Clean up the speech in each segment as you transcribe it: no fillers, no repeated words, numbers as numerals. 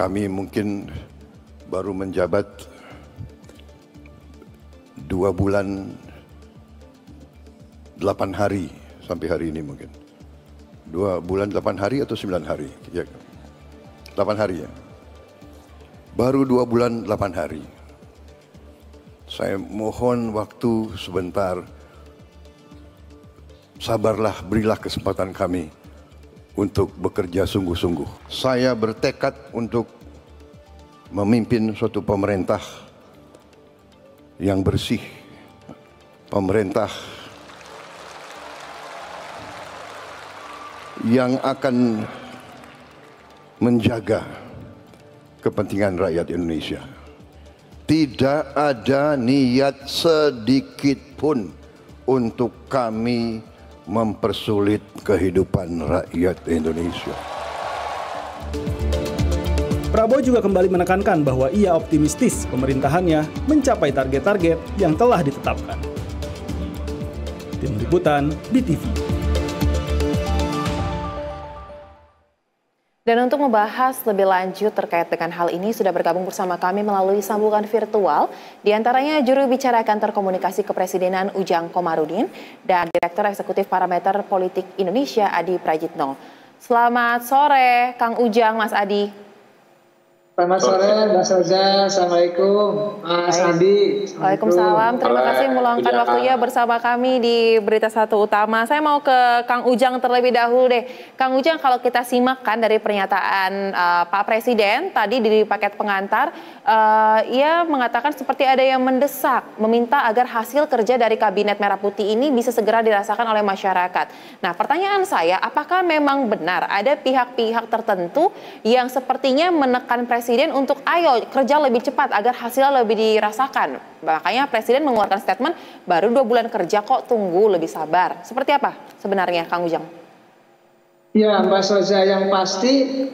Kami mungkin baru menjabat 2 bulan 8 hari sampai hari ini mungkin. 2 bulan 8 hari atau 9 hari? Ya, 8 hari ya. Baru 2 bulan 8 hari. Saya mohon waktu sebentar. Sabarlah, berilah kesempatan kami untuk bekerja sungguh-sungguh. Saya bertekad untuk memimpin suatu pemerintah yang bersih, pemerintah yang akan menjaga kepentingan rakyat Indonesia. Tidak ada niat sedikit pun untuk kami mempersulit kehidupan rakyat Indonesia. Prabowo juga kembali menekankan bahwa ia optimistis pemerintahannya mencapai target-target yang telah ditetapkan. Tim Liputan BTV. Dan untuk membahas lebih lanjut terkait dengan hal ini sudah bergabung bersama kami melalui sambungan virtual, diantaranya juru bicara Kantor Komunikasi Kepresidenan Ujang Komarudin dan Direktur Eksekutif Parameter Politik Indonesia Adi Prajitno. Selamat sore Kang Ujang, Mas Adi. Selamat sore, Mbak Soza. Assalamualaikum, Mas Adi. Waalaikumsalam. Terima kasih meluangkan waktunya bersama kami di Berita Satu Utama. Saya mau ke Kang Ujang terlebih dahulu deh. Kang Ujang, kalau kita simak kan dari pernyataan Pak Presiden tadi di paket pengantar, ia mengatakan seperti ada yang mendesak, meminta agar hasil kerja dari Kabinet Merah Putih ini bisa segera dirasakan oleh masyarakat. Nah, pertanyaan saya, apakah memang benar ada pihak-pihak tertentu yang sepertinya menekan Presiden untuk ayo kerja lebih cepat agar hasilnya lebih dirasakan. Makanya Presiden mengeluarkan statement baru 2 bulan kerja kok, tunggu, lebih sabar. Seperti apa sebenarnya Kang Ujang? Ya Mbak Soza, yang pasti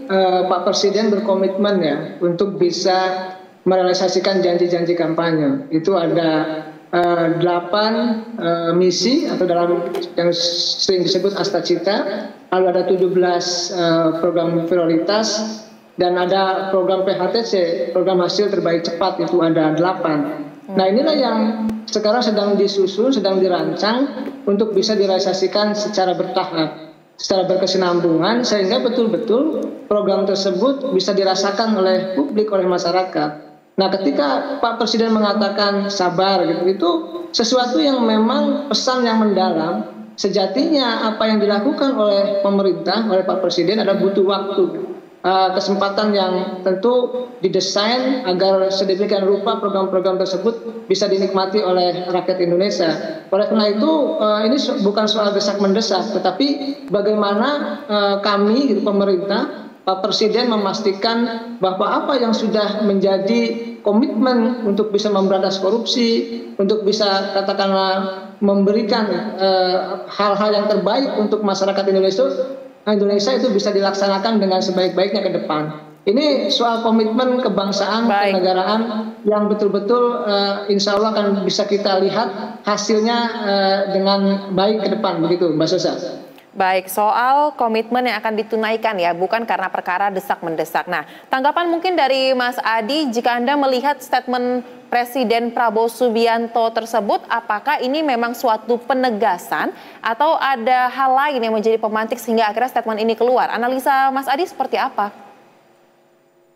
Pak Presiden berkomitmen ya untuk bisa merealisasikan janji-janji kampanye. Itu ada 8 misi atau dalam yang sering disebut Astacita, lalu ada 17 program prioritas, dan ada program PHTC, program hasil terbaik cepat, itu ada 8. Nah, inilah yang sekarang sedang disusun, sedang dirancang untuk bisa direalisasikan secara bertahap, secara berkesinambungan, sehingga betul-betul program tersebut bisa dirasakan oleh publik, oleh masyarakat. Nah, ketika Pak Presiden mengatakan sabar gitu, itu sesuatu yang memang pesan yang mendalam. Sejatinya apa yang dilakukan oleh pemerintah, oleh Pak Presiden adalah butuh waktu. Kesempatan yang tentu didesain agar sedemikian rupa program-program tersebut bisa dinikmati oleh rakyat Indonesia. Oleh karena itu ini bukan soal desak-mendesak, tetapi bagaimana kami pemerintah, Pak Presiden memastikan bahwa apa yang sudah menjadi komitmen untuk bisa memberantas korupsi, untuk bisa katakanlah memberikan hal-hal yang terbaik untuk masyarakat Indonesia itu bisa dilaksanakan dengan sebaik-baiknya ke depan. Ini soal komitmen kebangsaan, kenegaraan yang betul-betul insya Allah akan bisa kita lihat hasilnya dengan baik ke depan, begitu Mbak Sosa. Baik, soal komitmen yang akan ditunaikan ya, bukan karena perkara desak-mendesak. Nah, tanggapan mungkin dari Mas Adi, jika Anda melihat statement Presiden Prabowo Subianto tersebut, apakah ini memang suatu penegasan atau ada hal lain yang menjadi pemantik sehingga akhirnya statement ini keluar? Analisa Mas Adi seperti apa?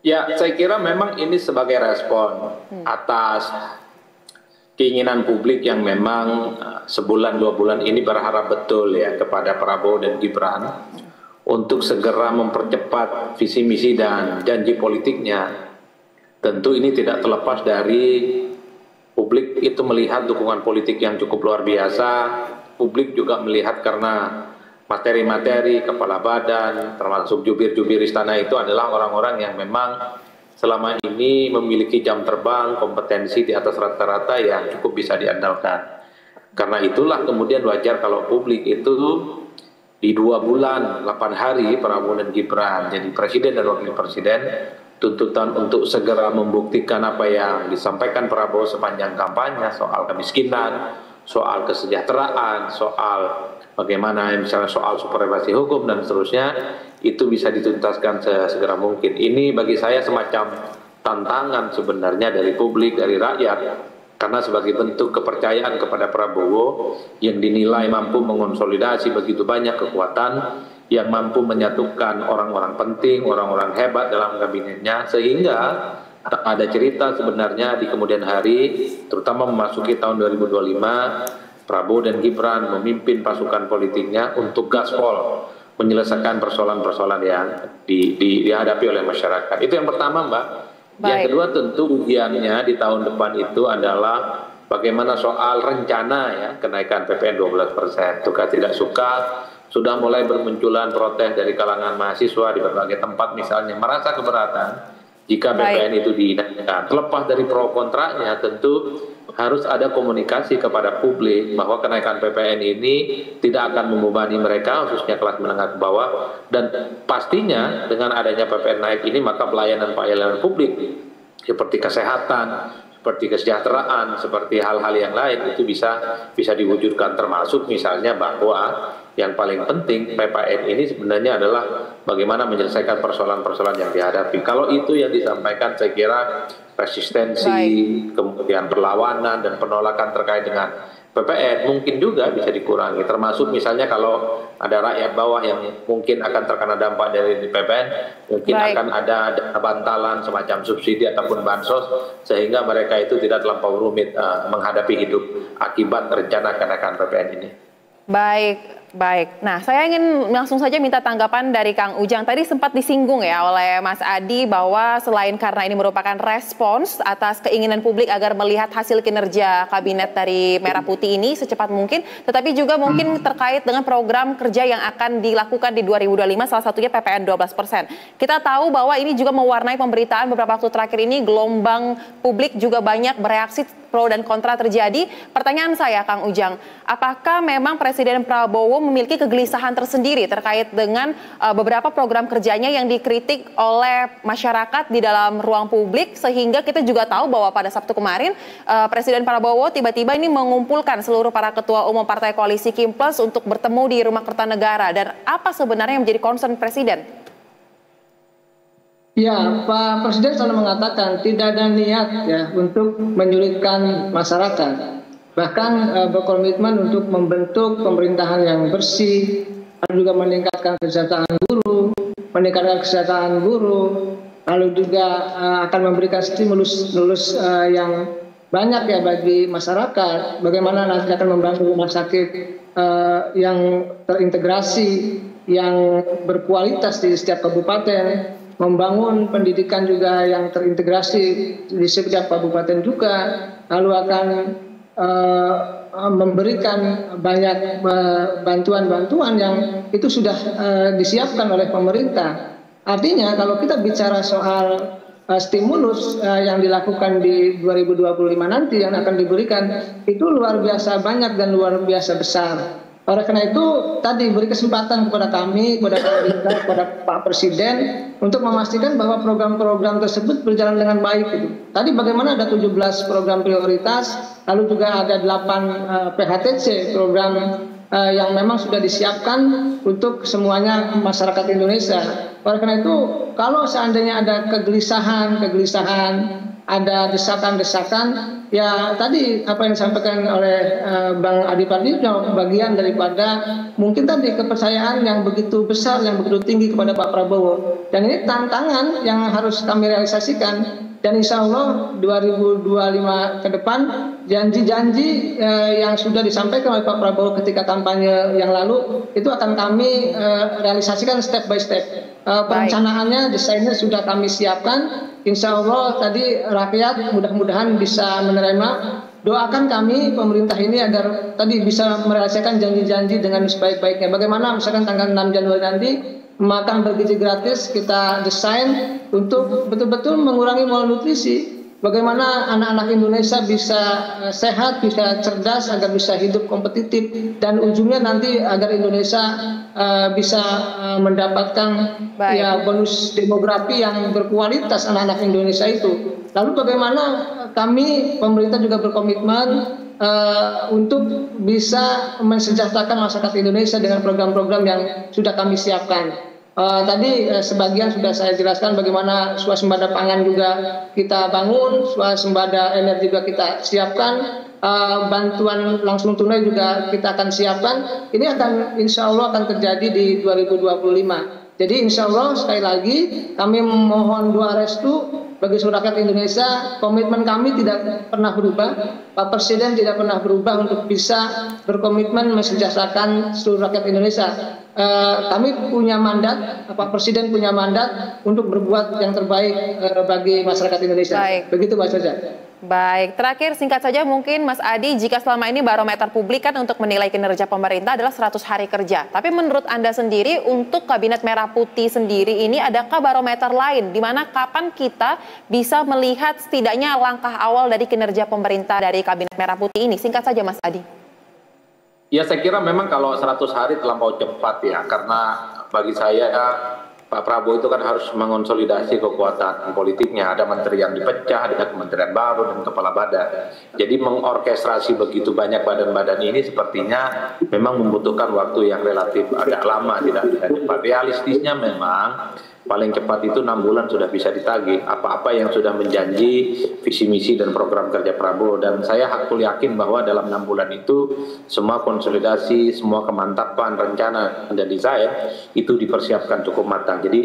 Ya, saya kira memang ini sebagai respon atas keinginan publik yang memang sebulan 2 bulan ini berharap betul ya kepada Prabowo dan Gibran untuk segera mempercepat visi misi dan janji politiknya. Tentu ini tidak terlepas dari publik itu melihat dukungan politik yang cukup luar biasa. Publik juga melihat karena materi-materi kepala badan termasuk jubir-jubir istana itu adalah orang-orang yang memang selama ini memiliki jam terbang, kompetensi di atas rata-rata yang cukup bisa diandalkan. Karena itulah kemudian wajar kalau publik itu di 2 bulan 8 hari Prabowo dan Gibran jadi presiden dan wakil presiden, tuntutan untuk segera membuktikan apa yang disampaikan Prabowo sepanjang kampanye soal kemiskinan, soal kesejahteraan, soal bagaimana misalnya soal supremasi hukum dan seterusnya, itu bisa dituntaskan sesegera mungkin. Ini bagi saya semacam tantangan sebenarnya dari publik, dari rakyat, karena sebagai bentuk kepercayaan kepada Prabowo yang dinilai mampu mengonsolidasi begitu banyak kekuatan, yang mampu menyatukan orang-orang penting, orang-orang hebat dalam kabinetnya, sehingga ada cerita sebenarnya di kemudian hari, terutama memasuki tahun 2025, Prabowo dan Gibran memimpin pasukan politiknya untuk gaspol menyelesaikan persoalan-persoalan yang dihadapi oleh masyarakat. Itu yang pertama, Mbak. Yang Baik. kedua tentu ujiannya di tahun depan itu adalah bagaimana soal rencana ya kenaikan PPN 12%. Suka tidak suka, sudah mulai bermunculan protes dari kalangan mahasiswa di berbagai tempat misalnya merasa keberatan jika PPN itu dinaikkan. Terlepas dari pro kontranya, tentu harus ada komunikasi kepada publik bahwa kenaikan PPN ini tidak akan membebani mereka, khususnya kelas menengah ke bawah, dan pastinya dengan adanya PPN naik ini maka pelayanan publik seperti kesehatan, seperti kesejahteraan, seperti hal-hal yang lain itu bisa diwujudkan, termasuk misalnya bahwa yang paling penting PPN ini sebenarnya adalah bagaimana menyelesaikan persoalan-persoalan yang dihadapi. Kalau itu yang disampaikan, saya kira resistensi, kemudian perlawanan dan penolakan terkait dengan PPN mungkin juga bisa dikurangi, termasuk misalnya kalau ada rakyat bawah yang mungkin akan terkena dampak dari PPN, mungkin akan ada bantalan semacam subsidi ataupun bansos, sehingga mereka itu tidak terlampau rumit menghadapi hidup akibat rencana kenaikan PPN ini. Baik. Nah, saya ingin langsung saja minta tanggapan dari Kang Ujang. Tadi sempat disinggung ya oleh Mas Adi bahwa selain karena ini merupakan respons atas keinginan publik agar melihat hasil kinerja kabinet dari Merah Putih ini secepat mungkin, tetapi juga mungkin terkait dengan program kerja yang akan dilakukan di 2025, salah satunya PPN 12%. Kita tahu bahwa ini juga mewarnai pemberitaan beberapa waktu terakhir ini, gelombang publik juga banyak bereaksi, pro dan kontra terjadi. Pertanyaan saya, Kang Ujang, apakah memang Presiden Prabowo memiliki kegelisahan tersendiri terkait dengan beberapa program kerjanya yang dikritik oleh masyarakat di dalam ruang publik, sehingga kita juga tahu bahwa pada Sabtu kemarin Presiden Prabowo tiba-tiba ini mengumpulkan seluruh para ketua umum partai koalisi Kim Plus untuk bertemu di Rumah Kertanegara. Dan apa sebenarnya yang menjadi concern Presiden? Ya, Pak Presiden selalu mengatakan tidak ada niat ya untuk menyulitkan masyarakat. Bahkan berkomitmen untuk membentuk pemerintahan yang bersih, lalu juga meningkatkan kesejahteraan guru, lalu juga akan memberikan stimulus yang banyak ya bagi masyarakat. Bagaimana nanti akan membantu rumah sakit yang terintegrasi, yang berkualitas di setiap kabupaten, membangun pendidikan juga yang terintegrasi di setiap kabupaten juga, lalu akan memberikan banyak bantuan-bantuan yang itu sudah disiapkan oleh pemerintah. Artinya kalau kita bicara soal stimulus yang dilakukan di 2025 nanti yang akan diberikan itu luar biasa banyak dan luar biasa besar. Oleh karena itu tadi beri kesempatan kepada kami, kepada pemerintah, kepada Pak Presiden untuk memastikan bahwa program-program tersebut berjalan dengan baik. Tadi bagaimana ada 17 program prioritas, lalu juga ada 8 PHTC program yang memang sudah disiapkan untuk semuanya masyarakat Indonesia. Oleh karena itu kalau seandainya ada kegelisahan, ada desakan-desakan, ya tadi apa yang disampaikan oleh Bang Adi Pardito bagian daripada mungkin tadi kepercayaan yang begitu besar, yang begitu tinggi kepada Pak Prabowo. Dan ini tantangan yang harus kami realisasikan. Dan insya Allah 2025 ke depan janji-janji yang sudah disampaikan oleh Pak Prabowo ketika kampanye yang lalu itu akan kami realisasikan step by step. Perencanaannya, desainnya sudah kami siapkan. Insya Allah tadi rakyat mudah-mudahan bisa menerima. Doakan kami pemerintah ini agar tadi bisa merealisasikan janji-janji dengan sebaik-baiknya. Bagaimana misalkan tanggal 6 Januari nanti makan bergizi gratis kita desain untuk betul-betul mengurangi malnutrisi. Bagaimana anak-anak Indonesia bisa sehat, bisa cerdas, agar bisa hidup kompetitif, dan ujungnya nanti agar Indonesia bisa mendapatkan ya bonus demografi yang berkualitas anak-anak Indonesia itu. Lalu bagaimana kami pemerintah juga berkomitmen untuk bisa mensejahterakan masyarakat Indonesia dengan program-program yang sudah kami siapkan. Tadi sebagian sudah saya jelaskan bagaimana swasembada pangan juga kita bangun, swasembada energi juga kita siapkan, bantuan langsung tunai juga kita akan siapkan. Ini akan insya Allah akan terjadi di 2025. Jadi insya Allah sekali lagi kami memohon doa restu bagi seluruh rakyat Indonesia. Komitmen kami tidak pernah berubah. Pak Presiden tidak pernah berubah untuk bisa berkomitmen mensejahterakan seluruh rakyat Indonesia. Kami punya mandat, Pak Presiden punya mandat untuk berbuat yang terbaik bagi masyarakat Indonesia. Baik. Begitu Mas Saja. Baik, terakhir singkat saja mungkin Mas Adi, jika selama ini barometer publik kan untuk menilai kinerja pemerintah adalah 100 hari kerja. Tapi menurut Anda sendiri untuk Kabinet Merah Putih sendiri ini adakah barometer lain di mana kapan kita bisa melihat setidaknya langkah awal dari kinerja pemerintah dari Kabinet Merah Putih ini? Singkat saja Mas Adi. Ya saya kira memang kalau 100 hari terlampau cepat ya, karena bagi saya Pak Prabowo itu kan harus mengonsolidasi kekuatan politiknya. Ada menteri yang dipecah, ada kementerian baru dan kepala badan. Jadi mengorkestrasi begitu banyak badan-badan ini sepertinya memang membutuhkan waktu yang relatif agak lama, tidak cepat. Realistisnya memang paling cepat itu 6 bulan sudah bisa ditagih apa-apa yang sudah menjanji visi misi dan program kerja Prabowo. Dan saya hakul yakin bahwa dalam 6 bulan itu semua konsolidasi, semua kemantapan, rencana dan desain itu dipersiapkan cukup matang. Jadi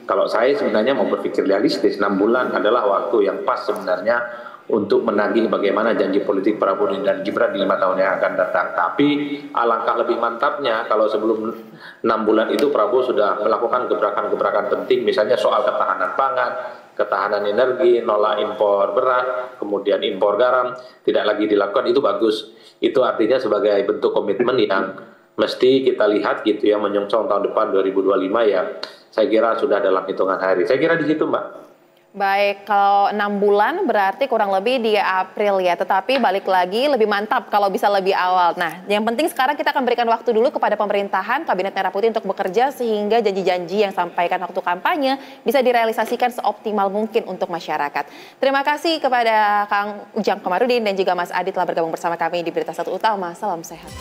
kalau saya sebenarnya mau berpikir realistis, 6 bulan adalah waktu yang pas sebenarnya untuk menagih bagaimana janji politik Prabowo dan Gibran di 5 tahun yang akan datang. Tapi alangkah lebih mantapnya kalau sebelum 6 bulan itu Prabowo sudah melakukan gebrakan-gebrakan penting, misalnya soal ketahanan pangan, ketahanan energi, nolak impor beras, kemudian impor garam, tidak lagi dilakukan, itu bagus. Itu artinya sebagai bentuk komitmen yang mesti kita lihat gitu ya, menyongsong tahun depan 2025 ya, saya kira sudah dalam hitungan hari. Saya kira di situ Mbak. Baik, kalau 6 bulan berarti kurang lebih di April ya, tetapi balik lagi lebih mantap kalau bisa lebih awal. Nah, yang penting sekarang kita akan berikan waktu dulu kepada pemerintahan Kabinet Merah Putih untuk bekerja sehingga janji-janji yang sampaikan waktu kampanye bisa direalisasikan seoptimal mungkin untuk masyarakat. Terima kasih kepada Kang Ujang Komarudin dan juga Mas Adi telah bergabung bersama kami di Berita Satu Utama. Salam sehat.